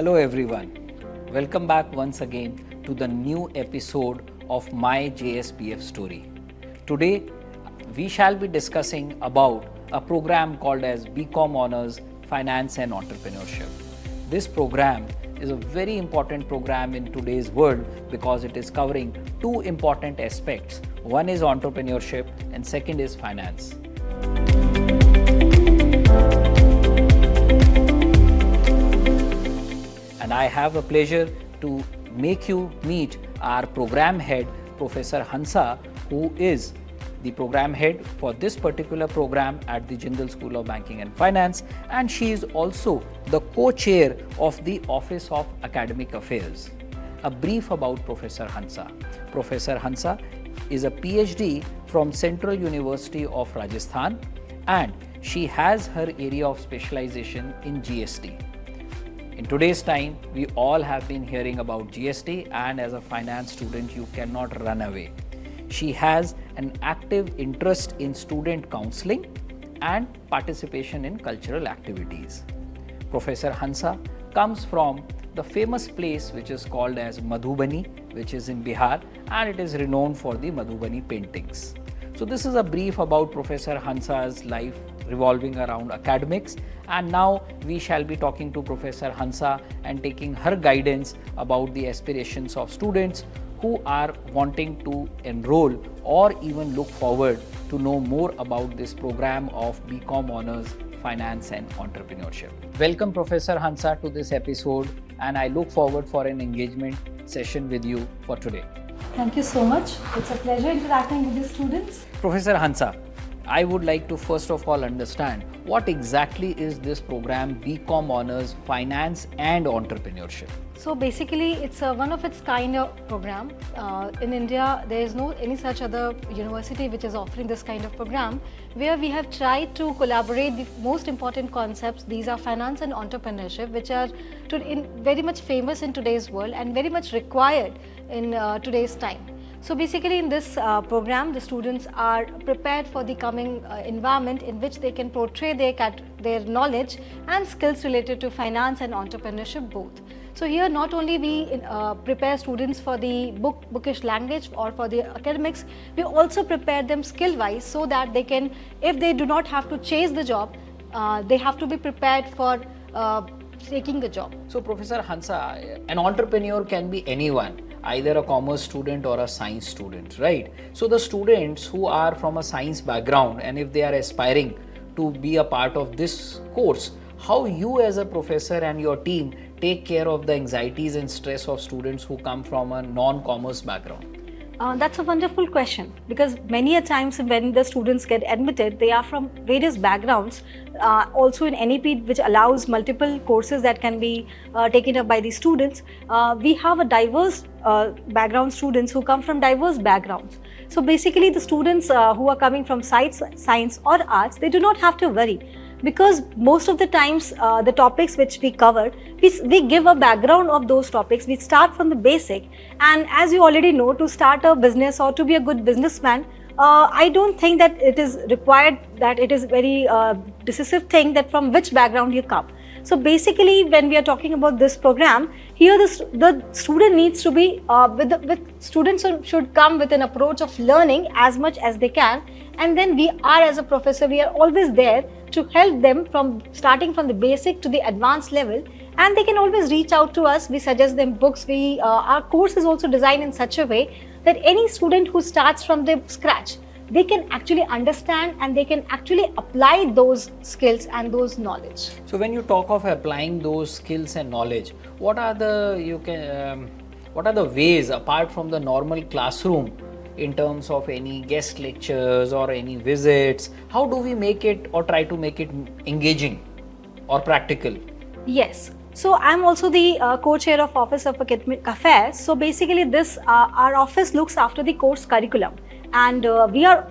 Hello everyone, welcome back once again to the new episode of my JSBF Story. Today we shall be discussing about a program called as BCom Honors Finance and Entrepreneurship. This program is a very important program in today's world because it is covering two important aspects. One is entrepreneurship and second is finance. And I have a pleasure to make you meet our program head, Professor Hansa, who is the program head for this particular program at the Jindal School of Banking and Finance, and she is also the co-chair of the Office of Academic Affairs. A brief about Professor Hansa. Professor Hansa is a PhD from Central University of Rajasthan, and she has her area of specialization in GST. In today's time, we all have been hearing about GST, and as a finance student, you cannot run away. She has an active interest in student counseling and participation in cultural activities. Professor Hansa comes from the famous place which is called as Madhubani, which is in Bihar, and it is renowned for the Madhubani paintings. So this is a brief about Professor Hansa's life revolving around academics, and now we shall be talking to Professor Hansa and taking her guidance about the aspirations of students who are wanting to enroll or even look forward to know more about this program of BCom Honors Finance and Entrepreneurship. Welcome Professor Hansa to this episode, and I look forward for an engagement session with you for today. Thank you so much. It's a pleasure interacting with the students. Professor Hansa, I would like to first of all understand what exactly is this program BCom Honors Finance and Entrepreneurship? So basically, it's a one of its kind of program. In India, there is no any such other university which is offering this kind of program, where we have tried to collaborate the most important concepts. These are finance and entrepreneurship, which are very much famous in today's world and very much required in today's time. So basically in this program, the students are prepared for the coming environment in which they can portray their knowledge and skills related to finance and entrepreneurship both. So here not only we prepare students for the bookish language or for the academics, we also prepare them skill wise so that they can, if they do not have to chase the job, they have to be prepared for taking the job. So Professor Hansa, an entrepreneur can be anyone, either a commerce student or a science student, right? So the students who are from a science background, and if they are aspiring to be a part of this course, how you as a professor and your team take care of the anxieties and stress of students who come from a non-commerce background? That's a wonderful question, because many a times when the students get admitted, they are from various backgrounds. Also in NEP, which allows multiple courses that can be taken up by the students, we have a diverse background students who come from diverse backgrounds. So basically the students who are coming from science or arts, they do not have to worry, because most of the times the topics which we cover, we give a background of those topics. We start from the basic, and as you already know, to start a business or to be a good businessman, I don't think that it is required that it is very decisive thing that from which background you come. So basically when we are talking about this program, here the student needs to be, students should come with an approach of learning as much as they can, and then we are as a professor, we are always there to help them from starting from the basic to the advanced level, and they can always reach out to us. We suggest them books. Our course is also designed in such a way that any student who starts from the scratch, they can actually understand and they can actually apply those skills and those knowledge. So when you talk of applying those skills and knowledge, what are the ways apart from the normal classroom in terms of any guest lectures or any visits? How do we make it or try to make it engaging or practical? Yes. So I'm also the co-chair of Office of Academic Affairs. So basically this, our office looks after the course curriculum, and we are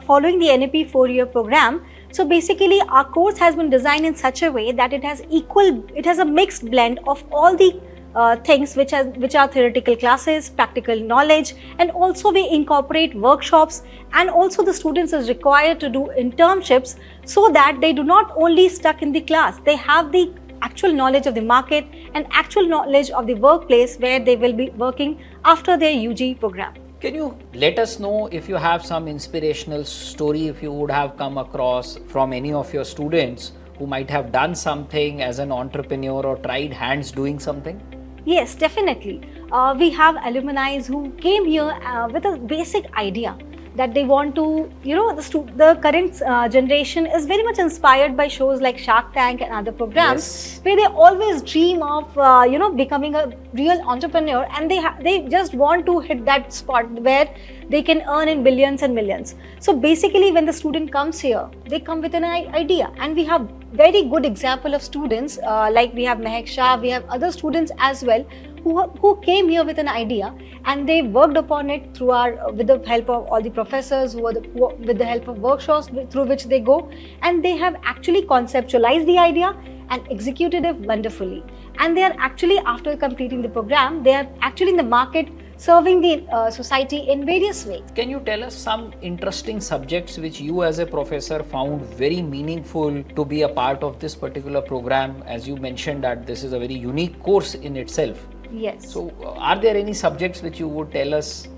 following the NEP 4-year program. So basically our course has been designed in such a way that it has a mixed blend of all the things which are theoretical classes, practical knowledge, and also we incorporate workshops, and also the students is required to do internships so that they do not only stuck in the class, they have the actual knowledge of the market and actual knowledge of the workplace where they will be working after their UG program. Can you let us know if you have some inspirational story, if you would have come across from any of your students who might have done something as an entrepreneur or tried hands doing something? Yes, definitely. We have alumni who came here with a basic idea that they want to, the current generation is very much inspired by shows like Shark Tank and other programs, Yes. where they always dream of, becoming a real entrepreneur, and they just want to hit that spot where they can earn in billions and millions. So basically, when the student comes here, they come with an idea, and we have very good example of students like we have Mehak Shah, we have other students as well who came here with an idea, and they worked upon it through with the help of all the professors, with the help of workshops through which they go, and they have actually conceptualized the idea and executed it wonderfully. And they are actually, after completing the program, they are actually in the market serving the society in various ways. Can you tell us some interesting subjects which you as a professor found very meaningful to be a part of this particular program? As you mentioned that this is a very unique course in itself. Yes. So are there any subjects which you would tell us?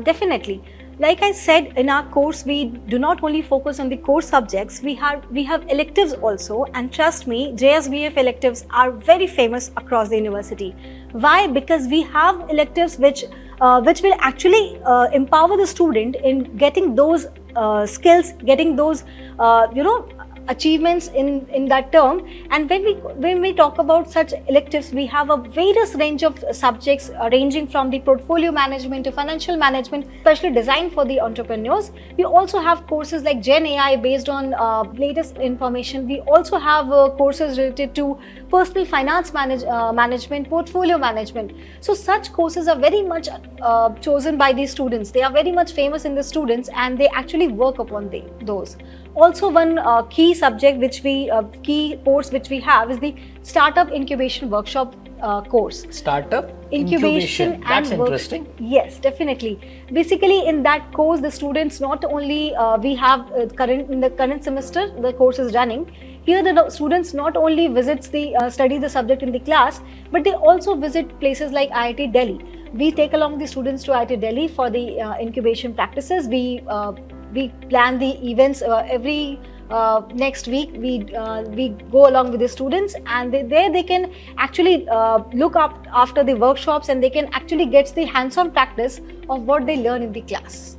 Definitely. Like I said, in our course, we do not only focus on the core subjects, we have electives also, and trust me, JSBF electives are very famous across the university. Why? Because we have electives which will actually empower the student in getting those skills, getting those achievements in that term. And when we talk about such electives, we have a various range of subjects ranging from the portfolio management to financial management, especially designed for the entrepreneurs. We also have courses like Gen AI based on latest information. We also have courses related to personal finance management, portfolio management. So such courses are very much chosen by these students. They are very much famous in the students, and they actually work upon those. Also, one key course which we have is the Startup Incubation Workshop course. Startup incubation. That's interesting. Yes, definitely. Basically, in that course, the students not only we have in the current semester the course is running. Here, the students not only study the subject in the class, but they also visit places like IIT Delhi. We take along the students to IIT Delhi for the incubation practices. We plan the events every next week. We go along with the students, and they can actually look up after the workshops, and they can actually get the hands-on practice of what they learn in the class.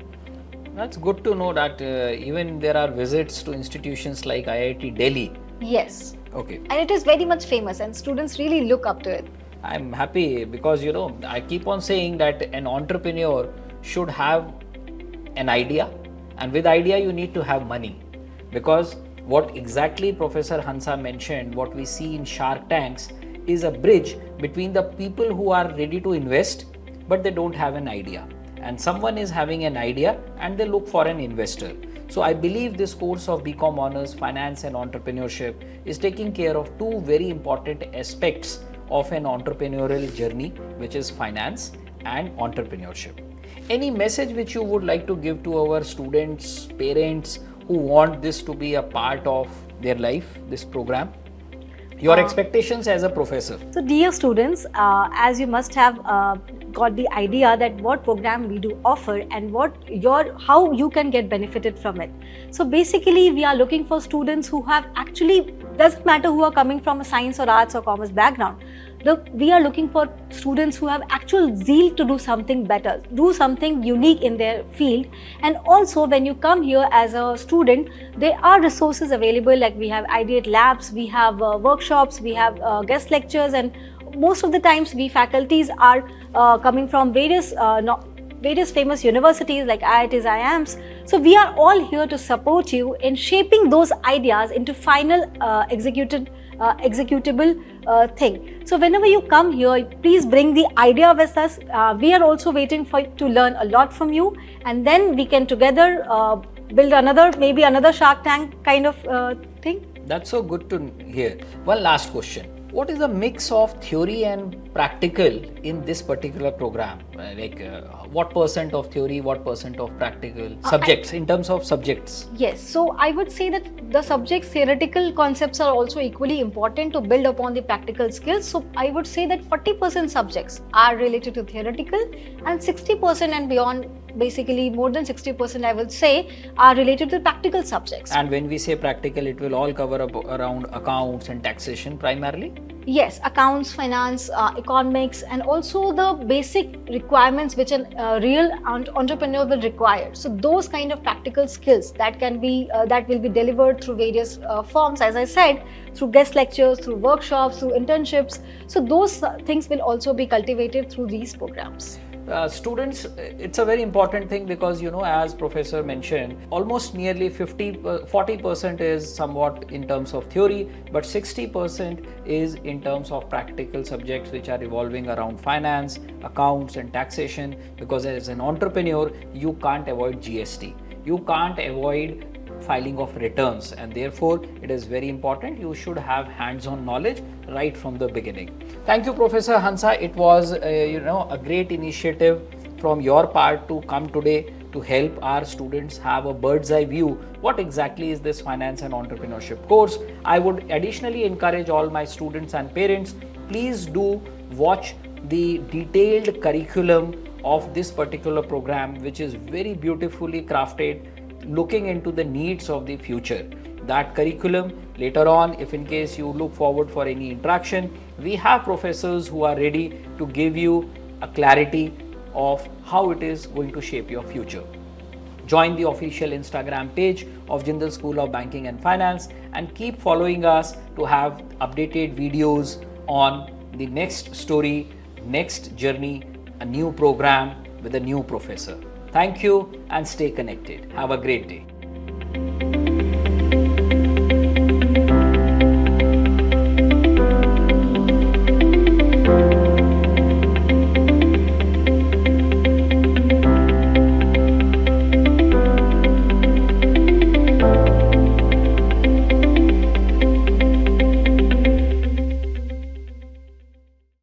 That's good to know that even there are visits to institutions like IIT Delhi. Yes. Okay. And it is very much famous, and students really look up to it. I'm happy because I keep on saying that an entrepreneur should have an idea, and with idea you need to have money, because what exactly Professor Hansa mentioned, what we see in Shark Tanks is a bridge between the people who are ready to invest but they don't have an idea, and someone is having an idea and they look for an investor. So I believe this course of BCom Honors Finance and Entrepreneurship is taking care of two very important aspects of an entrepreneurial journey, which is finance and entrepreneurship. Any message which you would like to give to our students, parents who want this to be a part of their life, this program? Your expectations as a professor. So dear students, as you must have got the idea that what program we do offer and how you can get benefited from it. So basically we are looking for students who have actually, doesn't matter who are coming from a science or arts or commerce background. We are looking for students who have actual zeal to do something better, do something unique in their field. And also when you come here as a student, there are resources available, like we have ideate labs, we have workshops, we have guest lectures, and most of the times we faculties are coming from various famous universities like IITs, IIMs. So we are all here to support you in shaping those ideas into final executable thing. So whenever you come here, please bring the idea with us. We are also waiting to learn a lot from you, and then we can together build another Shark Tank kind of thing. That's so good to hear. One last question. what is the mix of theory and practical in this particular program? What percent of theory, what percent of practical subjects in terms of subjects? Yes, so I would say that the subject's theoretical concepts are also equally important to build upon the practical skills. So I would say that 40% subjects are related to theoretical and 60% and beyond, basically more than 60% I would say, are related to practical subjects. And when we say practical, it will all cover up around accounts and taxation primarily? Yes, accounts, finance, economics, and also the basic requirements which a real entrepreneur will require. So those kind of practical skills that can be that will be delivered through various forms, as I said, through guest lectures, through workshops, through internships. So those things will also be cultivated through these programs. Students, it's a very important thing because, as Professor mentioned, almost nearly 40% is somewhat in terms of theory, but 60% is in terms of practical subjects which are revolving around finance, accounts and taxation, because as an entrepreneur, you can't avoid GST. You can't avoid filing of returns, and therefore it is very important you should have hands-on knowledge right from the beginning. Thank you, Professor Hansa. It was a great initiative from your part to come today to help our students have a bird's eye view what exactly is this finance and entrepreneurship course. I would additionally encourage all my students and parents, please do watch the detailed curriculum of this particular program, which is very beautifully crafted, looking into the needs of the future. That curriculum later on, if in case you look forward for any interaction, we have professors who are ready to give you a clarity of how it is going to shape your future. Join the official Instagram page of Jindal School of Banking and Finance and keep following us to have updated videos on the next story, next journey, a new program with a new professor. Thank you and stay connected. Have a great day.